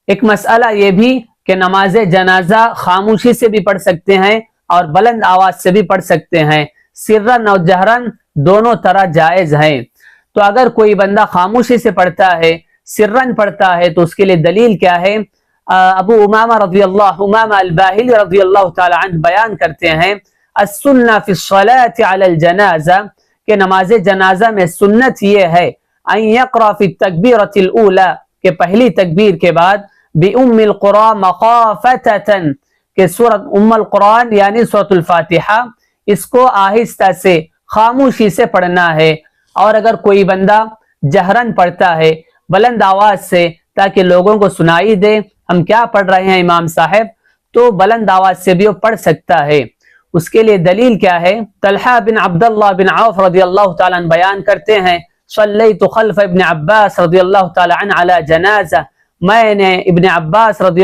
ایک مسئلہ یہ بھی کہ نماز جنازہ خاموشی سے بھی پڑھ سکتے ہیں اور بلند آواز سے بھی پڑھ سکتے ہیں، سرن اور جہرن دونوں طرح جائز ہیں۔ تو اگر کوئی بندہ خاموشی سے پڑھتا ہے، سرن پڑھتا ہے، تو اس کے لیے دلیل کیا ہے؟ ابو امامہ الباہلی رضی اللہ تعالی عنہ بیان کرتے ہیں السنہ فی الصلاة علی الجنازہ، کہ نماز جنازہ میں سنت یہ ہے ان یقرأ فی التکبیرۃ الاولی، کہ پہلی تکبیر کے بعد بأم القرآن مخافتۃ، کہ سورۃ ام القرآن یعنی سورۃ الفاتحہ اس کو آہستہ سے خاموشی سے پڑھنا ہے۔ اور اگر کوئی بندہ جہرن پڑھتا ہے بلند آواز سے تاکہ لوگوں کو سنائی دے ہم کیا پڑھ رہے ہیں امام صاحب، تو بلند آواز سے بھی وہ پڑھ سکتا ہے۔ اس کے لیے دلیل کیا ہے؟ طلحہ بن عبداللہ بن عوف رضی اللہ تعالیٰ عنہ بیان کرتے ہیں صلیت خلف ابن عباس رضی اللہ تعالیٰ عنہ علی جنازہ، میں نے ابن عباس رضی